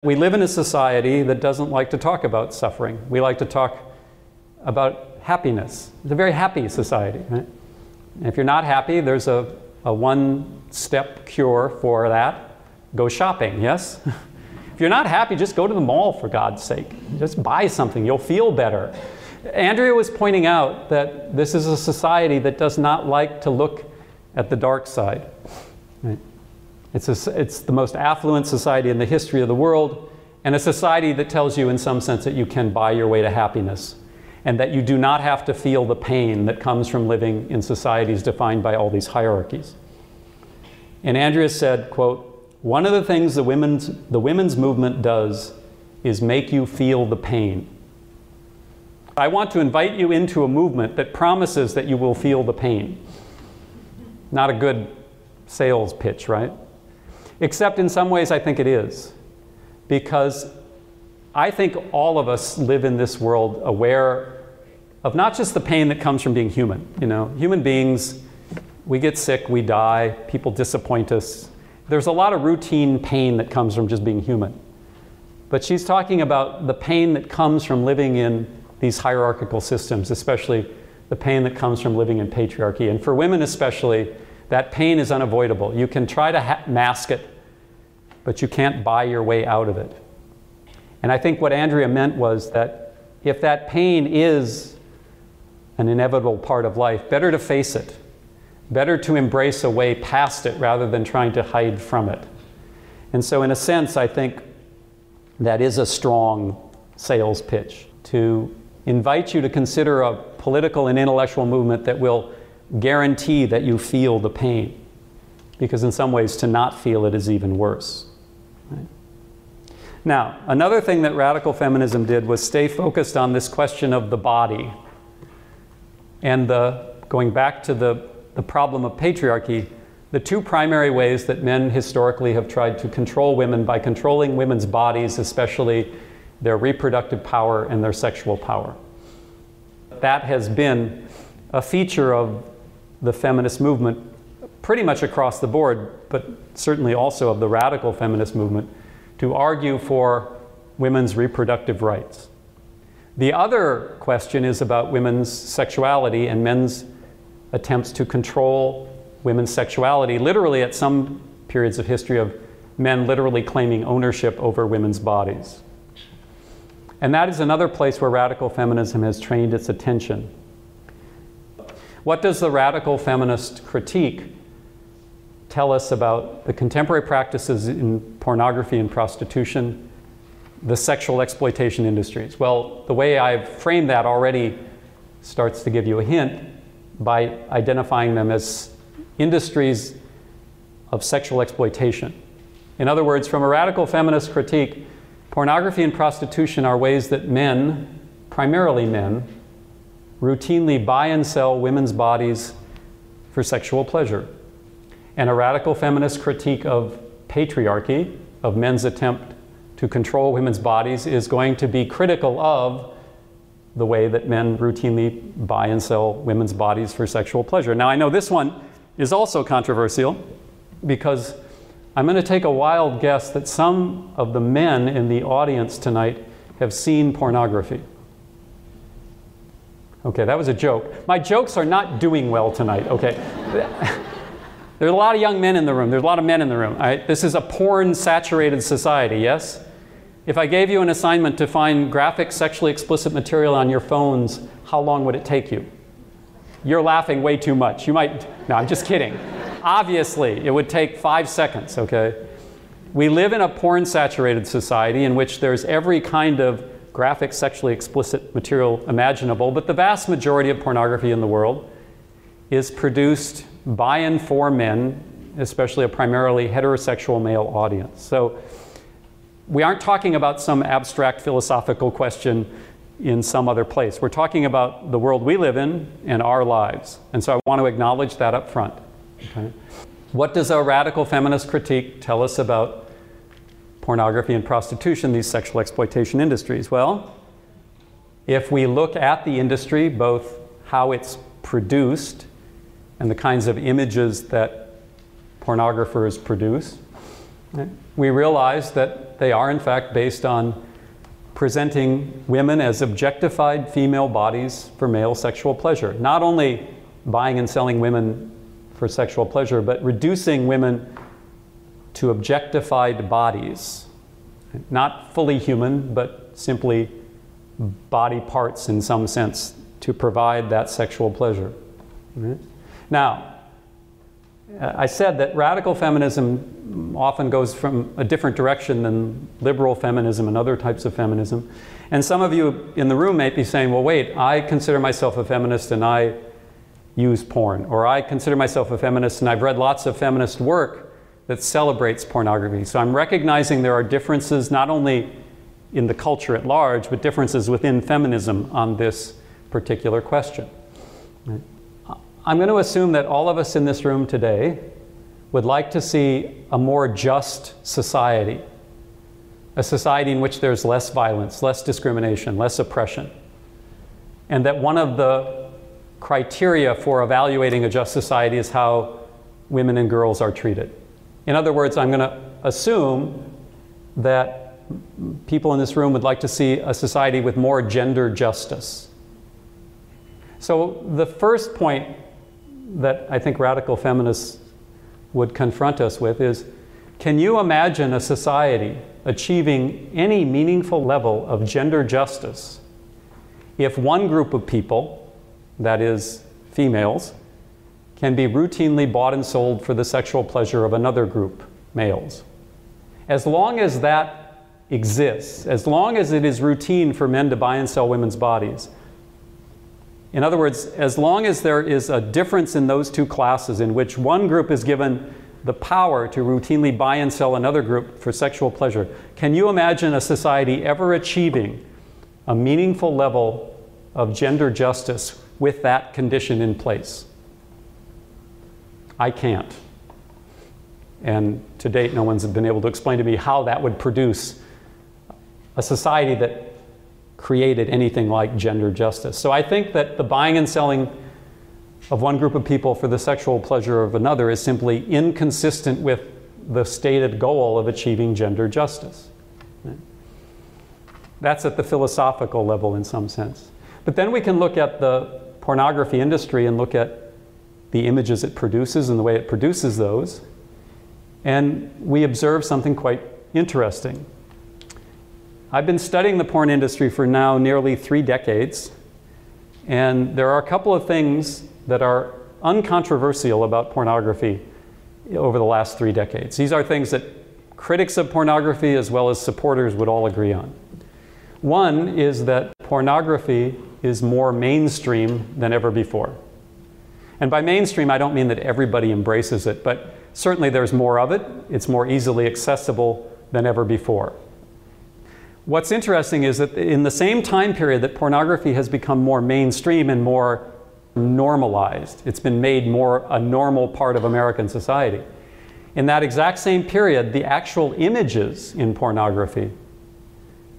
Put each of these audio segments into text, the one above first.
We live in a society that doesn't like to talk about suffering. We like to talk about happiness. It's a very happy society, right? And if you're not happy, there's a one-step cure for that. Go shopping, yes? If you're not happy, just go to the mall, for God's sake. Just buy something, you'll feel better. Andrea was pointing out that this is a society that does not like to look at the dark side. Right? It's the most affluent society in the history of the world, and a society that tells you in some sense that you can buy your way to happiness, and that you do not have to feel the pain that comes from living in societies defined by all these hierarchies. And Andrea said, quote, "One of the things the women's movement does is make you feel the pain. I want to invite you into a movement that promises that you will feel the pain." Not a good sales pitch, right? Except in some ways I think it is. Because I think all of us live in this world aware of not just the pain that comes from being human. You know, human beings, we get sick, we die, people disappoint us. There's a lot of routine pain that comes from just being human. But she's talking about the pain that comes from living in these hierarchical systems, especially the pain that comes from living in patriarchy. And for women especially, that pain is unavoidable. You can try to mask it, but you can't buy your way out of it. And I think what Andrea meant was that if that pain is an inevitable part of life, better to face it. Better to embrace a way past it rather than trying to hide from it. And so in a sense, I think that is a strong sales pitch, to invite you to consider a political and intellectual movement that will guarantee that you feel the pain. Because in some ways, to not feel it is even worse. Right? Now, another thing that radical feminism did was stay focused on this question of the body. And going back to the problem of patriarchy, the two primary ways that men historically have tried to control women by controlling women's bodies, especially their reproductive power and their sexual power. That has been a feature of the feminist movement pretty much across the board, but certainly also of the radical feminist movement, to argue for women's reproductive rights. The other question is about women's sexuality and men's attempts to control women's sexuality, literally at some periods of history of men literally claiming ownership over women's bodies. And that is another place where radical feminism has trained its attention. What does the radical feminist critique tell us about the contemporary practices in pornography and prostitution, the sexual exploitation industries? Well, the way I've framed that already starts to give you a hint by identifying them as industries of sexual exploitation. In other words, from a radical feminist critique, pornography and prostitution are ways that men, primarily men, routinely buy and sell women's bodies for sexual pleasure. And a radical feminist critique of patriarchy, of men's attempt to control women's bodies, is going to be critical of the way that men routinely buy and sell women's bodies for sexual pleasure. Now, I know this one is also controversial because I'm going to take a wild guess that some of the men in the audience tonight have seen pornography. Okay, that was a joke. My jokes are not doing well tonight, okay? There's a lot of young men in the room. There's a lot of men in the room. This is a porn-saturated society, yes? If I gave you an assignment to find graphic, sexually explicit material on your phones, how long would it take you? You're laughing way too much. You might, no, I'm just kidding. Obviously, it would take 5 seconds, okay? We live in a porn-saturated society in which there's every kind of graphic, sexually explicit material imaginable, but the vast majority of pornography in the world is produced by and for men, especially a primarily heterosexual male audience. So we aren't talking about some abstract philosophical question in some other place. We're talking about the world we live in and our lives. And so I want to acknowledge that up front. Okay? What does a radical feminist critique tell us about pornography and prostitution, these sexual exploitation industries? Well, if we look at the industry, both how it's produced and the kinds of images that pornographers produce, we realize that they are in fact based on presenting women as objectified female bodies for male sexual pleasure. Not only buying and selling women for sexual pleasure, but reducing women to objectified bodies. Not fully human, but simply body parts in some sense to provide that sexual pleasure. Right? Now, I said that radical feminism often goes from a different direction than liberal feminism and other types of feminism. And some of you in the room may be saying, well, wait, I consider myself a feminist and I use porn. Or I consider myself a feminist and I've read lots of feminist work that celebrates pornography. So I'm recognizing there are differences not only in the culture at large, but differences within feminism on this particular question. Right? I'm going to assume that all of us in this room today would like to see a more just society, a society in which there's less violence, less discrimination, less oppression, and that one of the criteria for evaluating a just society is how women and girls are treated. In other words, I'm going to assume that people in this room would like to see a society with more gender justice. So the first point that I think radical feminists would confront us with is, can you imagine a society achieving any meaningful level of gender justice if one group of people, that is females, can be routinely bought and sold for the sexual pleasure of another group, males? As long as that exists, as long as it is routine for men to buy and sell women's bodies, in other words, as long as there is a difference in those two classes in which one group is given the power to routinely buy and sell another group for sexual pleasure, can you imagine a society ever achieving a meaningful level of gender justice with that condition in place? I can't. And to date, no one's been able to explain to me how that would produce a society that created anything like gender justice. So I think that the buying and selling of one group of people for the sexual pleasure of another is simply inconsistent with the stated goal of achieving gender justice. That's at the philosophical level in some sense. But then we can look at the pornography industry and look at the images it produces and the way it produces those, and we observe something quite interesting. I've been studying the porn industry for now nearly 3 decades, and there are a couple of things that are uncontroversial about pornography over the last 3 decades. These are things that critics of pornography as well as supporters would all agree on. One is that pornography is more mainstream than ever before. And by mainstream, I don't mean that everybody embraces it, but certainly there's more of it. It's more easily accessible than ever before. What's interesting is that in the same time period that pornography has become more mainstream and more normalized, it's been made more a normal part of American society. In that exact same period, the actual images in pornography,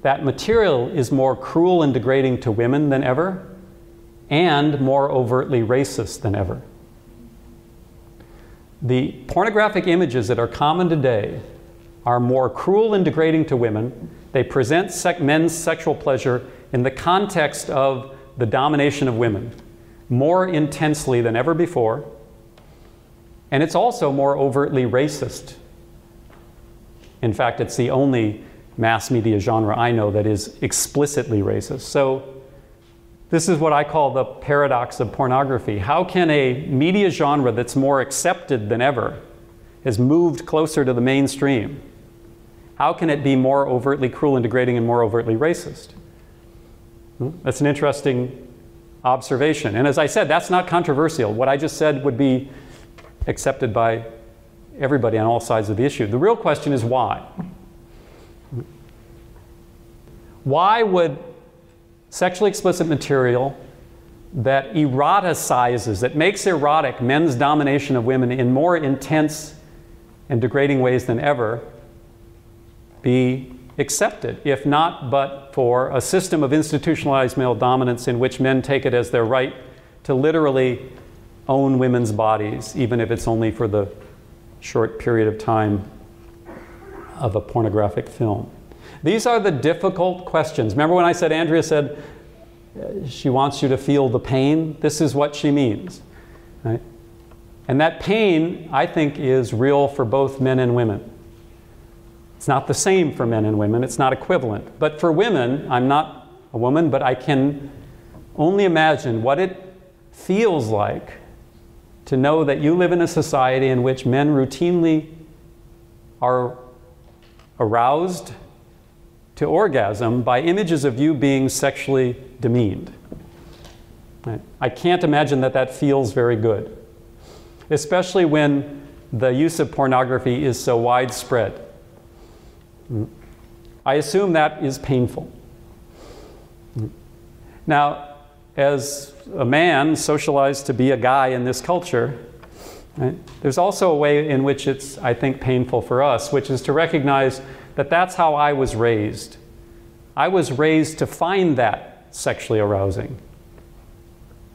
that material is more cruel and degrading to women than ever, and more overtly racist than ever. The pornographic images that are common today are more cruel and degrading to women. They present men's sexual pleasure in the context of the domination of women more intensely than ever before, and it's also more overtly racist. In fact, it's the only mass media genre I know that is explicitly racist. So this is what I call the paradox of pornography. How can a media genre that's more accepted than ever, has moved closer to the mainstream, how can it be more overtly cruel and degrading and more overtly racist? That's an interesting observation. And as I said, that's not controversial. What I just said would be accepted by everybody on all sides of the issue. The real question is why? Why would sexually explicit material that eroticizes, that makes erotic men's domination of women in more intense and degrading ways than ever, be accepted, if not but for a system of institutionalized male dominance in which men take it as their right to literally own women's bodies, even if it's only for the short period of time of a pornographic film? These are the difficult questions. Remember when I said, Andrea said, she wants you to feel the pain? This is what she means, right? And that pain, I think, is real for both men and women. It's not the same for men and women. It's not equivalent. But for women, I'm not a woman, but I can only imagine what it feels like to know that you live in a society in which men routinely are aroused to orgasm by images of you being sexually demeaned. Right? I can't imagine that that feels very good, especially when the use of pornography is so widespread. I assume that is painful. Now, as a man socialized to be a guy in this culture, right, there's also a way in which it's, I think, painful for us, which is to recognize that that's how I was raised. I was raised to find that sexually arousing.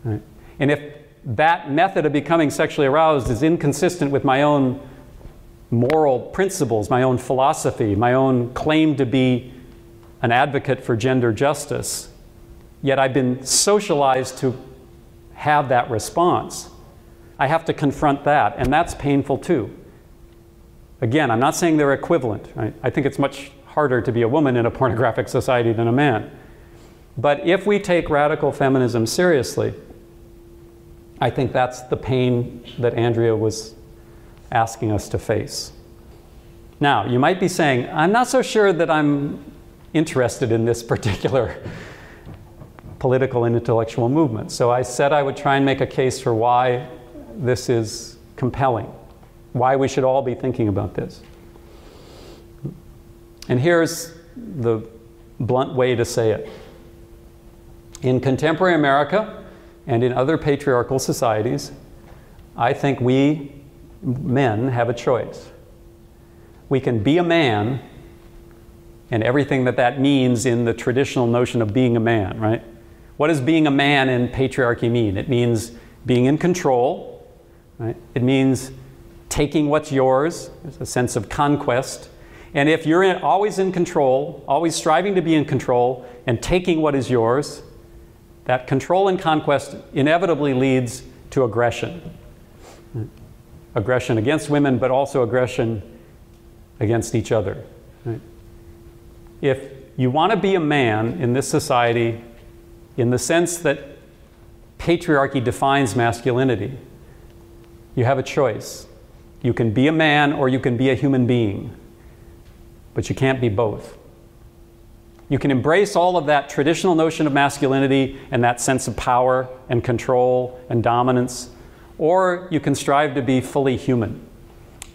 Right? And if that method of becoming sexually aroused is inconsistent with my own moral principles, my own philosophy, my own claim to be an advocate for gender justice, yet I've been socialized to have that response, I have to confront that, and that's painful too. Again, I'm not saying they're equivalent, right? I think it's much harder to be a woman in a pornographic society than a man. But if we take radical feminism seriously, I think that's the pain that Andrea was asking us to face. Now, you might be saying, I'm not so sure that I'm interested in this particular political and intellectual movement. So I said I would try and make a case for why this is compelling, why we should all be thinking about this. And here's the blunt way to say it. In contemporary America and in other patriarchal societies, I think we men have a choice. We can be a man, and everything that that means in the traditional notion of being a man, right? What does being a man in patriarchy mean? It means being in control, right? It means taking what's yours. There's a sense of conquest. And if you're always in control, always striving to be in control and taking what is yours, that control and conquest inevitably leads to aggression. Right? Aggression against women, but also aggression against each other. Right? If you want to be a man in this society in the sense that patriarchy defines masculinity, you have a choice. You can be a man or you can be a human being, but you can't be both. You can embrace all of that traditional notion of masculinity and that sense of power and control and dominance, or you can strive to be fully human,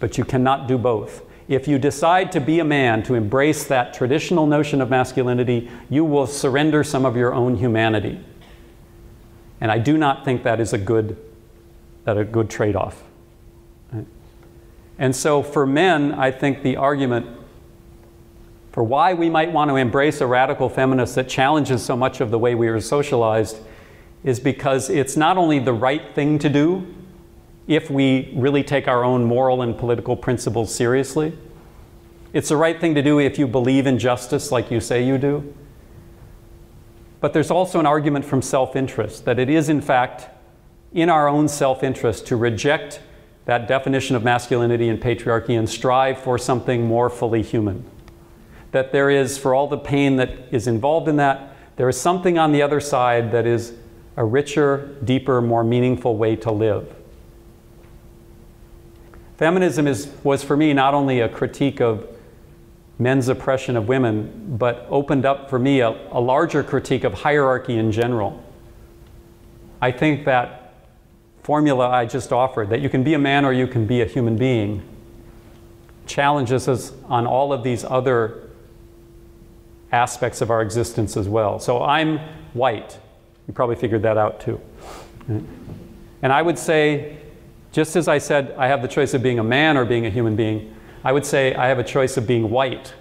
but you cannot do both. If you decide to be a man, to embrace that traditional notion of masculinity, you will surrender some of your own humanity. And I do not think that is a good trade-off. Right? And so for men, I think the argument for why we might want to embrace a radical feminist that challenges so much of the way we are socialized is because it's not only the right thing to do if we really take our own moral and political principles seriously. It's the right thing to do if you believe in justice like you say you do. But there's also an argument from self-interest, that it is in fact in our own self-interest to reject that definition of masculinity and patriarchy and strive for something more fully human. That there is, for all the pain that is involved in that, there is something on the other side that is a richer, deeper, more meaningful way to live. Feminism was for me not only a critique of men's oppression of women, but opened up for me a larger critique of hierarchy in general. I think that formula I just offered, that you can be a man or you can be a human being, challenges us on all of these other aspects of our existence as well. So I'm white. You probably figured that out too. And I would say, just as I said I have the choice of being a man or being a human being, I would say I have a choice of being white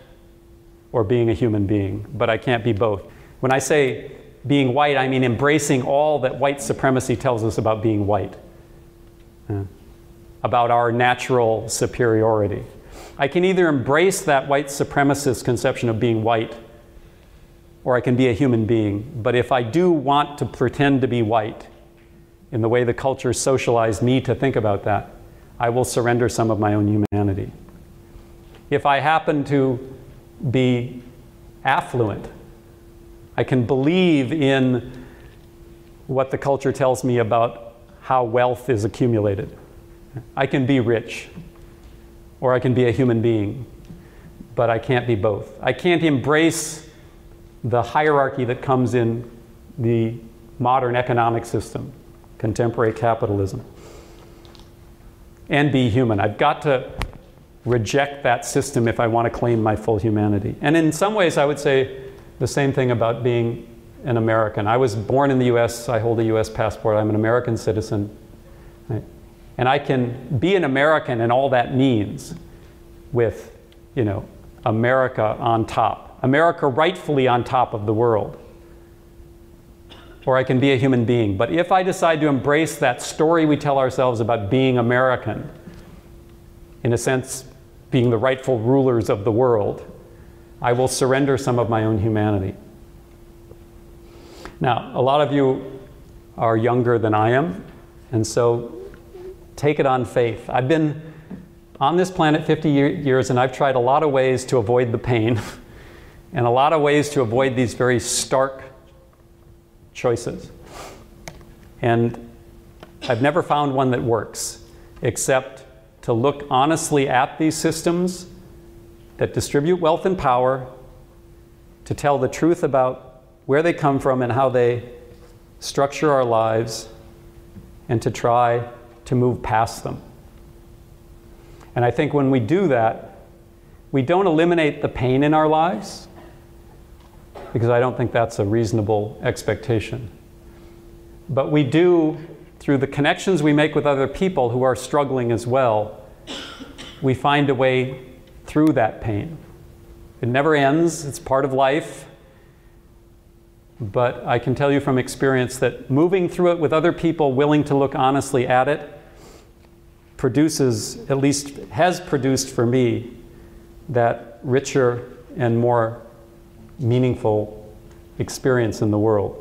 or being a human being, but I can't be both. When I say being white, I mean embracing all that white supremacy tells us about being white, about our natural superiority. I can either embrace that white supremacist conception of being white, or I can be a human being. But if I do want to pretend to be white, in the way the culture socialized me to think about that, I will surrender some of my own humanity. If I happen to be affluent, I can believe in what the culture tells me about how wealth is accumulated. I can be rich, or I can be a human being, but I can't be both. I can't embrace the hierarchy that comes in the modern economic system, contemporary capitalism, and be human. I've got to reject that system if I want to claim my full humanity. And in some ways, I would say the same thing about being an American. I was born in the US, I hold a US passport, I'm an American citizen. Right? And I can be an American and all that means with, you know, America on top. America rightfully on top of the world. Or I can be a human being. But if I decide to embrace that story we tell ourselves about being American, in a sense, being the rightful rulers of the world, I will surrender some of my own humanity. Now, a lot of you are younger than I am, and so take it on faith. I've been on this planet 50 years, and I've tried a lot of ways to avoid the pain, and a lot of ways to avoid these very stark choices. And I've never found one that works, except to look honestly at these systems that distribute wealth and power, to tell the truth about where they come from and how they structure our lives, and to try to move past them. And I think when we do that, we don't eliminate the pain in our lives, because I don't think that's a reasonable expectation. But we do, through the connections we make with other people who are struggling as well, we find a way through that pain. It never ends, it's part of life. But I can tell you from experience that moving through it with other people willing to look honestly at it produces, at least has produced for me, that richer and more meaningful experience in the world.